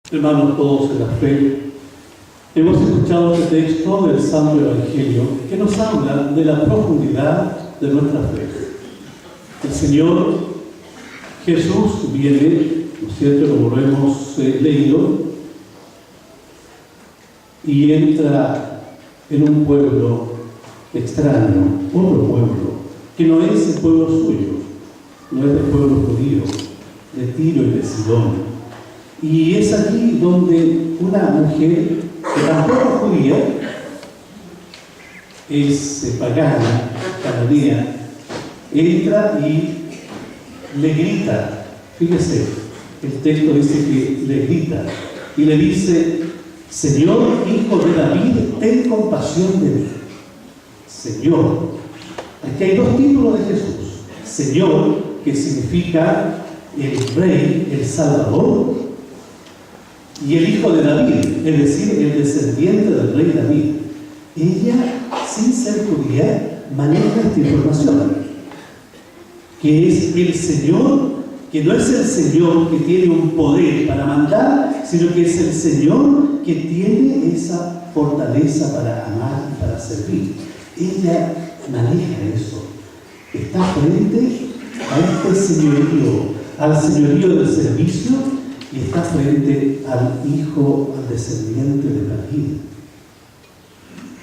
Hermanos todos en la fe, hemos escuchado este texto del Santo Evangelio que nos habla de la profundidad de nuestra fe. El Señor Jesús viene, ¿no es cierto?, como lo hemos leído, y entra en un pueblo extraño, otro pueblo, que no es el pueblo suyo, no es el pueblo judío, de Tiro y de Sidón. Y es aquí donde una mujer, que tampoco es judía, es pagana, cananea, entra y le grita. Fíjese, el texto dice que le grita y le dice: Señor, hijo de David, ten compasión de mí. Señor. Aquí hay dos títulos de Jesús: Señor, que significa el Rey, el Salvador, y el hijo de David, es decir, el descendiente del rey David. Ella, sin ser judía, maneja esta información, que es el Señor, que no es el Señor que tiene un poder para mandar, sino que es el Señor que tiene esa fortaleza para amar y para servir. Ella maneja eso. Está frente a este señorío, al señorío del servicio, y está frente al hijo, al descendiente de David,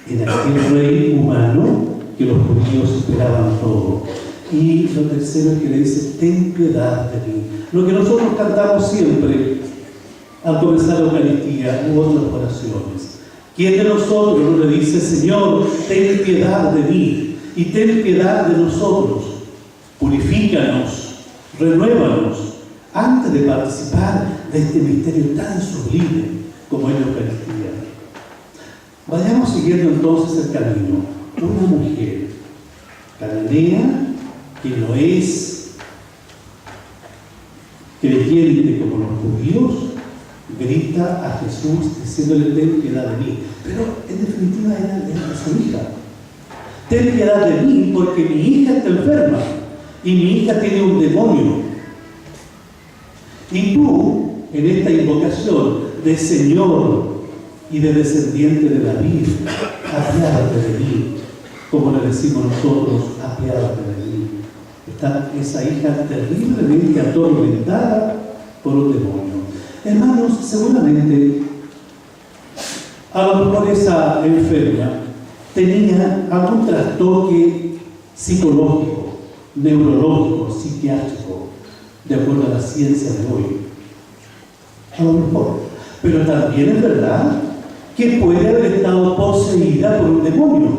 en aquel rey humano que los judíos esperaban todo. Y lo tercero es que le dice: ten piedad de mí. Lo que nosotros cantamos siempre al comenzar la Eucaristía u otras oraciones. ¿Quién de nosotros no le dice: Señor, ten piedad de mí y ten piedad de nosotros? Purifícanos, renuévanos, antes de participar de este misterio tan sublime como es la Eucaristía. Vayamos siguiendo entonces el camino. Una mujer cananea, que no es creyente como los judíos, grita a Jesús diciéndole: ten piedad de mí. Pero en definitiva era su hija. Ten piedad de mí porque mi hija está enferma y mi hija tiene un demonio. Y tú, en esta invocación de Señor y de descendiente de David, apiádate de mí, como le decimos nosotros: apiádate de mí. Está esa hija terriblemente atormentada por un demonio. Hermanos, seguramente a lo mejor esa enferma tenía algún trastoque psicológico, neurológico, psiquiátrico, de acuerdo a la ciencia de hoy. A lo mejor. Pero también es verdad que puede haber estado poseída por un demonio.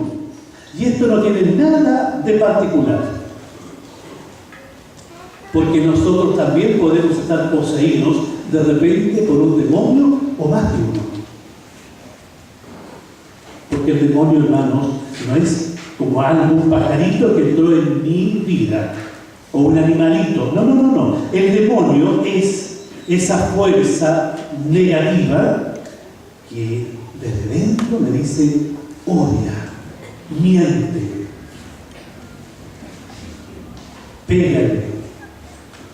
Y esto no tiene nada de particular. Porque nosotros también podemos estar poseídos de repente por un demonio o más de uno. Porque el demonio, hermanos, no es como algún pajarito que entró en mi vida, o un animalito. No. El demonio es esa fuerza negativa que desde dentro me dice: odia, miente, pégale,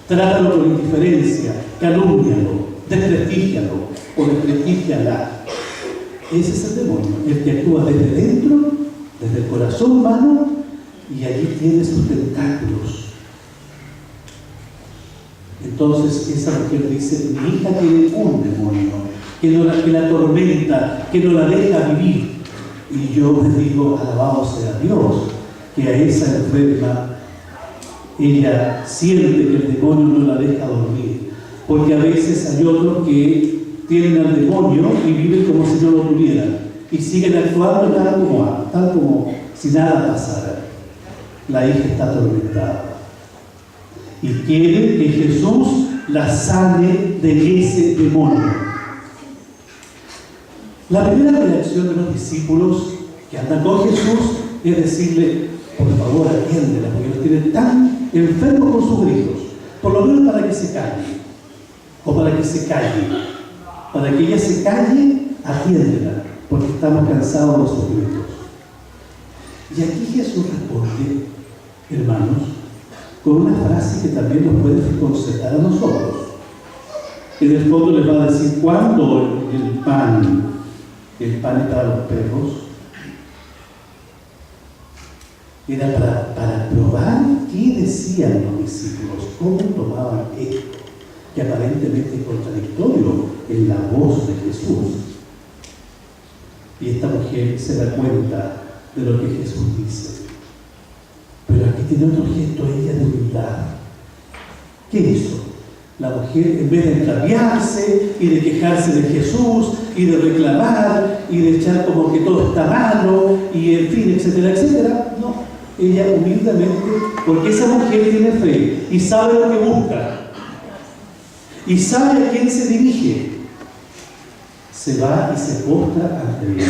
trátalo con indiferencia, calúmnialo, desprestígialo o desprestigiala. Ese es el demonio, el que actúa desde dentro, desde el corazón humano, y allí tiene sus tentáculos. Entonces esa mujer dice: mi hija tiene un demonio que la atormenta, que no la deja vivir. Y yo le digo: alabado sea Dios, que a esa enferma ella siente que el demonio no la deja dormir. Porque a veces hay otros que tienen al demonio y viven como si no lo tuvieran, y siguen actuando tal como si nada pasara. La hija está atormentada y quiere que Jesús la sane de ese demonio. La primera reacción de los discípulos que andan con Jesús es decirle: por favor, atiéndela, porque los tiene tan enfermos con sus gritos. Por lo menos para que se calle, o para que se calle. Para que ella se calle, atiéndela, porque estamos cansados de sus gritos. Y aquí Jesús responde, hermanos, con una frase que también nos puede desconcertar a nosotros. En el fondo les va a decir cuándo el pan es para los perros. Era para probar qué decían los discípulos, cómo tomaban esto, que aparentemente es contradictorio en la voz de Jesús. Y esta mujer se da cuenta de lo que Jesús dice. Pero aquí tiene otro gesto ella de humildad. ¿Qué hizo? La mujer, en vez de entraviarse y de quejarse de Jesús y de reclamar y de echar como que todo está malo y en fin, etcétera, etcétera, no. Ella humildemente, porque esa mujer tiene fe y sabe lo que busca y sabe a quién se dirige, se va y se postra ante Dios.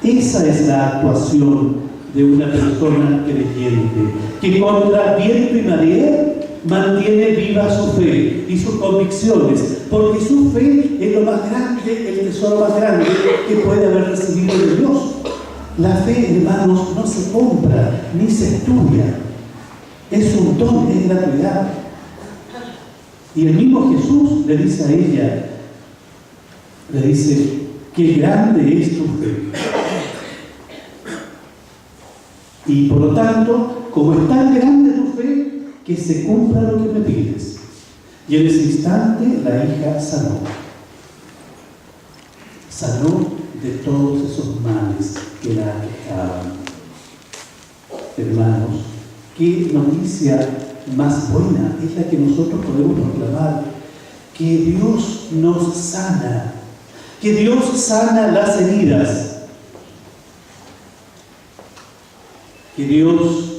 Esa es la actuación de una persona creyente, que contra viento y marea mantiene viva su fe y sus convicciones, porque su fe es lo más grande, el tesoro más grande que puede haber recibido de Dios. La fe, hermanos, no se compra ni se estudia, es un don, es gratuidad. Y el mismo Jesús le dice a ella, le dice, qué grande es tu fe. Y por lo tanto, como es tan grande tu fe, que se cumpla lo que me pides. Y en ese instante la hija sanó. Sanó de todos esos males que la aquejaban. Hermanos, qué noticia más buena es la que nosotros podemos proclamar, que Dios nos sana, que Dios sana las heridas, que Dios,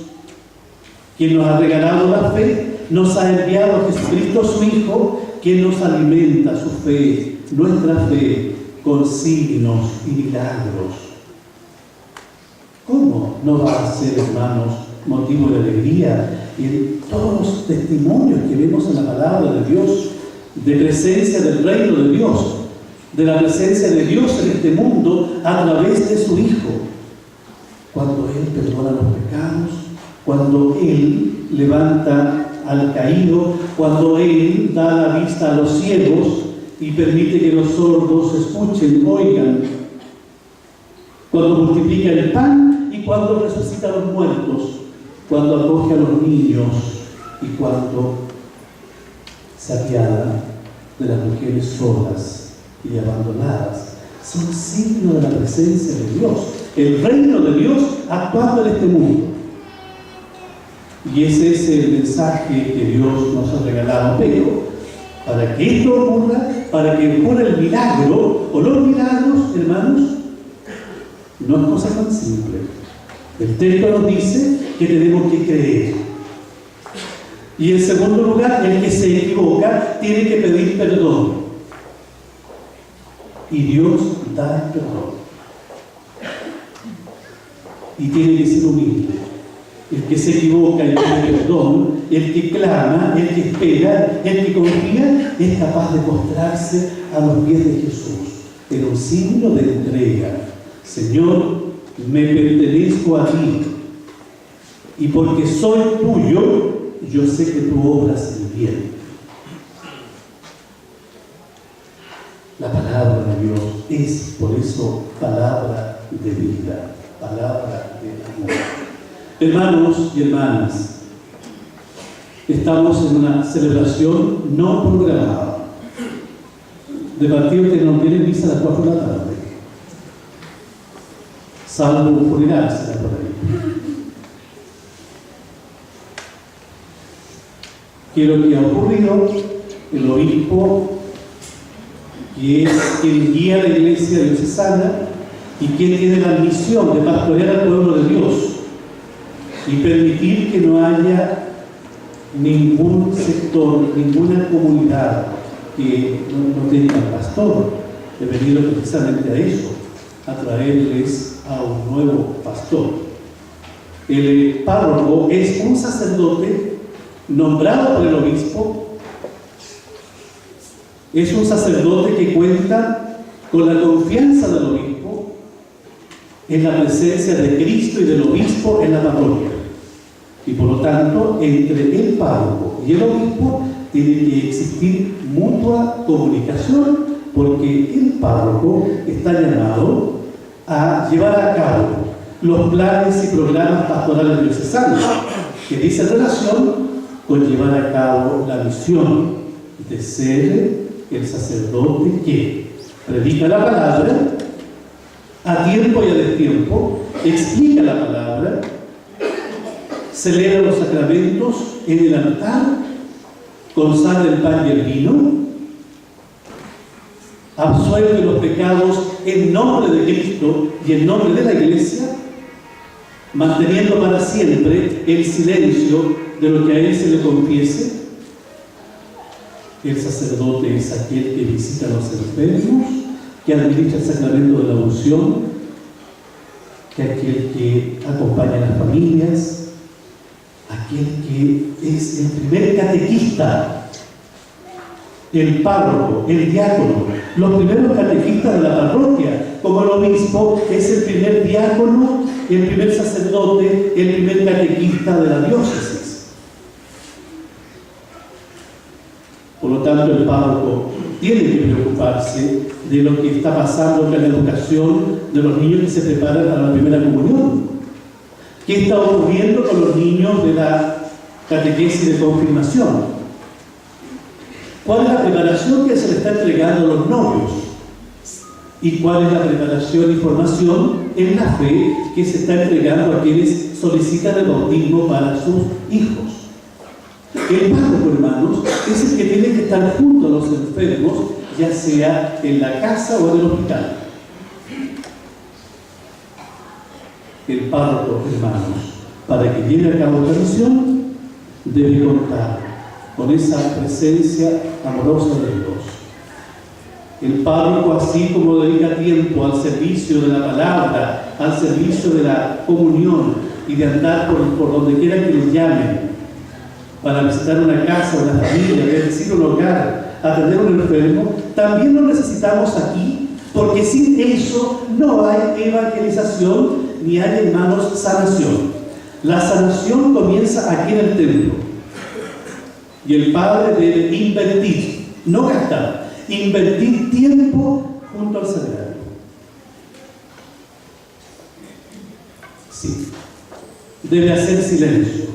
quien nos ha regalado la fe, nos ha enviado a Jesucristo su Hijo, quien nos alimenta su fe, nuestra fe, con signos y milagros. ¿Cómo no va a ser, hermanos, motivo de alegría y en todos los testimonios que vemos en la palabra de Dios, de presencia del reino de Dios, de la presencia de Dios en este mundo a través de su Hijo? Cuando Él perdona los pecados, cuando Él levanta al caído, cuando Él da la vista a los ciegos y permite que los sordos escuchen, oigan, cuando multiplica el pan y cuando resucita a los muertos, cuando acoge a los niños y cuando se apiada de las mujeres solas y abandonadas, son signos de la presencia de Dios, el reino de Dios actuando en este mundo. Y ese es el mensaje que Dios nos ha regalado, pero para que esto ocurra, para que ocurra el milagro o los milagros, hermanos, no es cosa tan simple. El texto nos dice que tenemos que creer. Y en segundo lugar, el que se equivoca tiene que pedir perdón. Y Dios da el perdón. Y tiene que ser humilde. El que se equivoca y pide perdón, el que clama, el que espera, el que confía, es capaz de postrarse a los pies de Jesús en un signo de entrega. Señor, me pertenezco a ti, y porque soy tuyo, yo sé que tú obras el bien. La palabra de Dios es, por eso, palabra de vida, palabra de amor. Hermanos y hermanas, estamos en una celebración no programada. De partida ustedes no tienen misa a las 4 de la tarde, salvo un funeral, será por ahí. Que lo que ha ocurrido, el obispo, que es quien guía la iglesia diocesana y quien tiene la misión de pastorear al pueblo de Dios y permitir que no haya ningún sector, ninguna comunidad que no tenga pastor. He venido precisamente a eso, a traerles a un nuevo pastor. El párroco es un sacerdote nombrado por el obispo, es un sacerdote que cuenta con la confianza del obispo, en la presencia de Cristo y del obispo en la parroquia. Y por lo tanto, entre el párroco y el obispo tiene que existir mutua comunicación, porque el párroco está llamado a llevar a cabo los planes y programas pastorales diocesanos, que dice en relación con llevar a cabo la misión de ser el sacerdote que predica la palabra a tiempo y a destiempo, explica la palabra, celebra los sacramentos en el altar, consagra el pan y el vino, absuelve los pecados en nombre de Cristo y en nombre de la Iglesia, manteniendo para siempre el silencio de lo que a él se le confiese. El sacerdote es aquel que visita a los enfermos, que administra el sacramento de la unción, que aquel que acompaña a las familias, aquel que es el primer catequista, el párroco, el diácono, los primeros catequistas de la parroquia, como el obispo es el primer diácono, el primer sacerdote, el primer catequista de la diócesis. Por lo tanto, el párroco tiene que preocuparse de lo que está pasando con la educación de los niños que se preparan para la primera comunión. ¿Qué está ocurriendo con los niños de la catequesis de confirmación? ¿Cuál es la preparación que se le está entregando a los novios? ¿Y cuál es la preparación y formación en la fe que se está entregando a quienes solicitan el bautismo para sus hijos? El párroco, hermanos, es el que tiene que estar junto a los enfermos, ya sea en la casa o en el hospital. El párroco, hermanos, para que lleve a cabo esta misión, debe contar con esa presencia amorosa de Dios. El párroco, así como dedica tiempo al servicio de la palabra, al servicio de la comunión y de andar por donde quiera que le llamen, para visitar una casa, una familia, bendecir un hogar, atender a un enfermo, también lo necesitamos aquí, porque sin eso no hay evangelización ni hay, hermanos, sanación. La sanación comienza aquí en el templo. Y el padre debe invertir, no gastar, invertir tiempo junto al sagrario. Sí. Debe hacer silencio.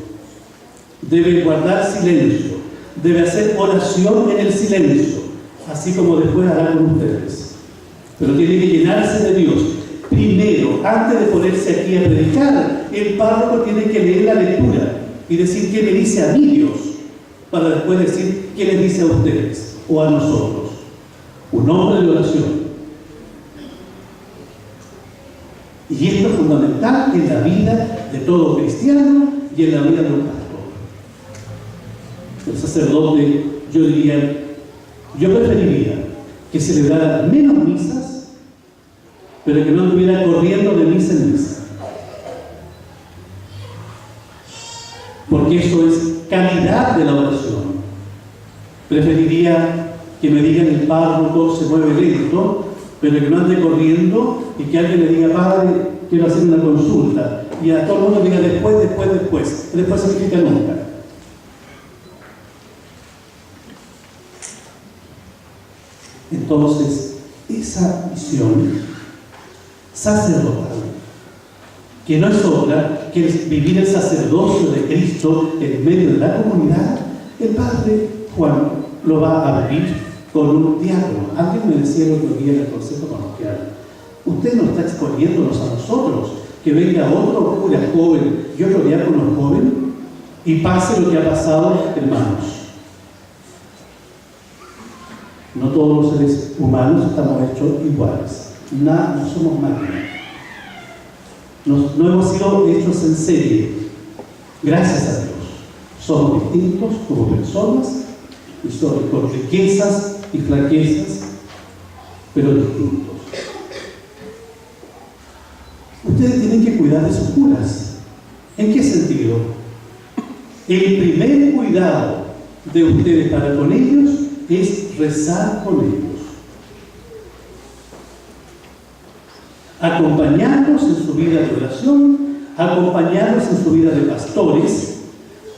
Debe guardar silencio. Debe hacer oración en el silencio, así como después hará con ustedes. Pero tiene que llenarse de Dios. Primero, antes de ponerse aquí a predicar, el párroco tiene que leer la lectura y decir qué me dice a mí Dios, para después decir qué les dice a ustedes o a nosotros. Un hombre de oración. Y esto es fundamental en la vida de todo cristiano y en la vida de un pastor. El sacerdote, yo preferiría que celebrara menos misas, pero que no anduviera corriendo de misa en misa. Porque eso es calidad de la oración. Preferiría que me digan el párroco se mueve lento, pero que no ande corriendo y que alguien le diga, padre, quiero hacer una consulta, y a todo el mundo diga después. Después significa nunca. Entonces, esa misión sacerdotal, que no es otra que vivir el sacerdocio de Cristo en medio de la comunidad, el padre Juan lo va a vivir con un diácono. Alguien me decía el otro día en el consejo parroquial, usted no está exponiéndonos a nosotros, que venga otro cura joven y otro diácono joven y pase lo que ha pasado, hermanos. No todos los seres humanos estamos hechos iguales. No somos máquinas. No hemos sido hechos en serie. Gracias a Dios. Somos distintos como personas y con riquezas y flaquezas, pero distintos. Ustedes tienen que cuidar de sus curas. ¿En qué sentido? El primer cuidado de ustedes para con ellos es rezar con ellos, acompañarlos en su vida de oración, acompañarlos en su vida de pastores,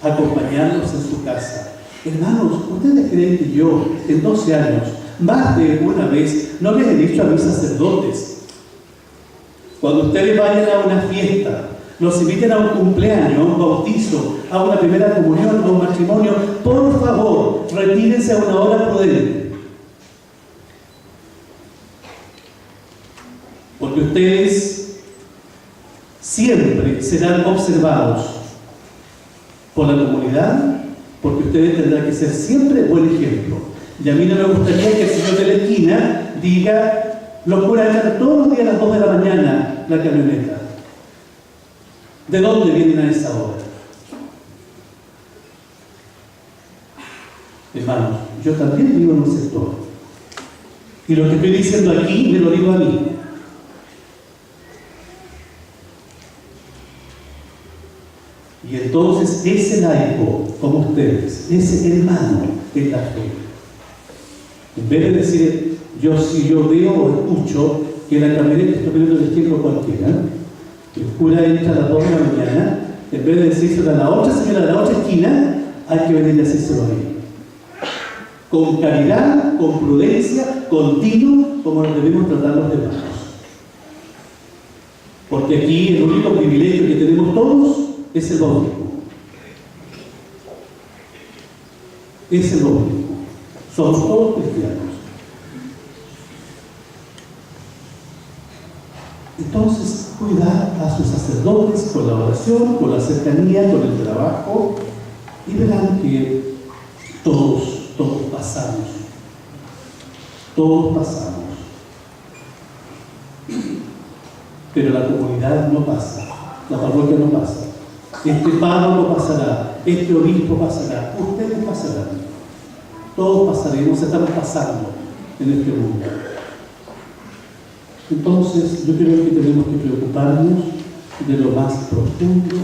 acompañarlos en su casa. Hermanos, ¿ustedes creen que yo, en 12 años, más de una vez, no les he dicho a mis sacerdotes, cuando ustedes vayan a una fiesta, los inviten a un cumpleaños, a un bautizo, a una primera comunión, a un matrimonio, por favor, retírense a una hora prudente? Porque ustedes siempre serán observados por la comunidad, porque ustedes tendrán que ser siempre buen ejemplo. Y a mí no me gustaría que el señor de la esquina diga: los curas echan todos los días a las 2 de la mañana la camioneta. ¿De dónde vienen a esa hora? Hermanos, yo también vivo en un sector. Y lo que estoy diciendo aquí me lo digo a mí. Y entonces ese laico, como ustedes, ese hermano en la fe, en vez de decir, si yo veo o escucho que la camioneta está poniendo el ejemplo cualquiera, el cura entra a las 2 de la mañana, en vez de decírselo a la otra señora de la otra esquina, hay que venir a decírselo a mí. Con caridad, con prudencia, continuo, como nos debemos tratar los demás. Porque aquí el único privilegio que tenemos todos es el bautismo. Es el bautismo. Somos todos cristianos. Entonces, cuidar a sus sacerdotes con la oración, con la cercanía, con el trabajo, y verán que todos pasamos. Todos pasamos. Pero la comunidad no pasa, la parroquia no pasa. Este párroco no pasará, este obispo pasará, ustedes pasarán. Todos pasaremos, estamos pasando en este mundo. Entonces, yo creo que tenemos que preocuparnos de lo más profundo,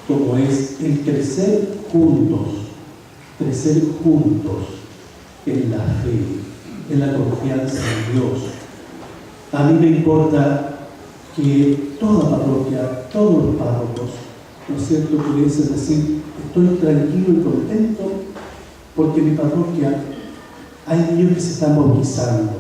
como es el crecer juntos en la fe, en la confianza en Dios. A mí me importa que toda parroquia, todos los párrocos, ¿no es cierto?, pudiesen decir: estoy tranquilo y contento porque en mi parroquia hay niños que se están bautizando.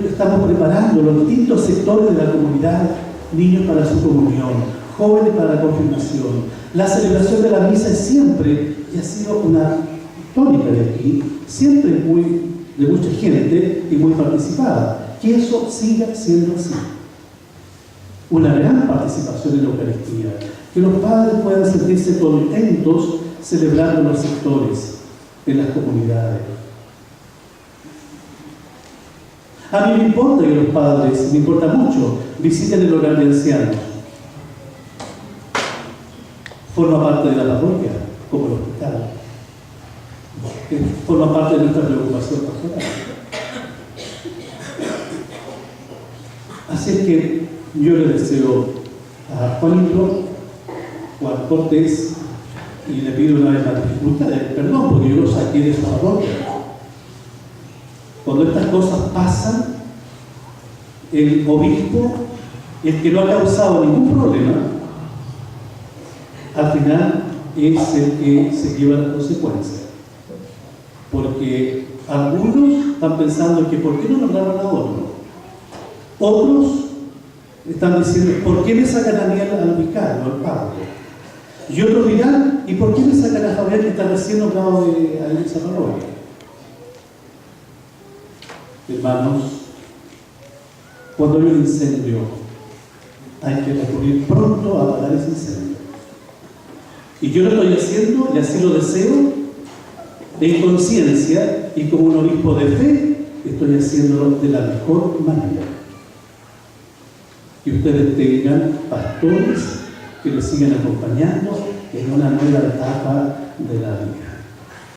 Estamos preparando los distintos sectores de la comunidad, niños para su comunión, jóvenes para la confirmación. La celebración de la misa es siempre, y ha sido una tónica de aquí, siempre de mucha gente y muy participada. Que eso siga siendo así. Una gran participación en la Eucaristía. Que los padres puedan sentirse contentos celebrando en los sectores, en las comunidades. A mí me importa que los padres, me importa mucho, visiten el hogar de ancianos. Forma parte de la parroquia, como el hospital. Forma parte de nuestra preocupación pastoral. Así es que yo le deseo a Juanito Cortés, y le pido una vez más dificultades, perdón, porque yo lo saqué de su parroquia. Cuando estas cosas pasan, el obispo, el que no ha causado ningún problema, al final es el que se lleva las consecuencias. Porque algunos están pensando que ¿por qué no nombraron a otro? Otros están diciendo: ¿por qué me sacan a mí al vicario, al padre? Y otros dirán: ¿y por qué me sacan a Javier, que está recién nombrado de esa parroquia? Hermanos, cuando hay un incendio, hay que recurrir pronto a apagar ese incendio. Y yo lo estoy haciendo, y así lo deseo, en conciencia, y como un obispo de fe, estoy haciéndolo de la mejor manera. Que ustedes tengan pastores que los sigan acompañando en una nueva etapa de la vida.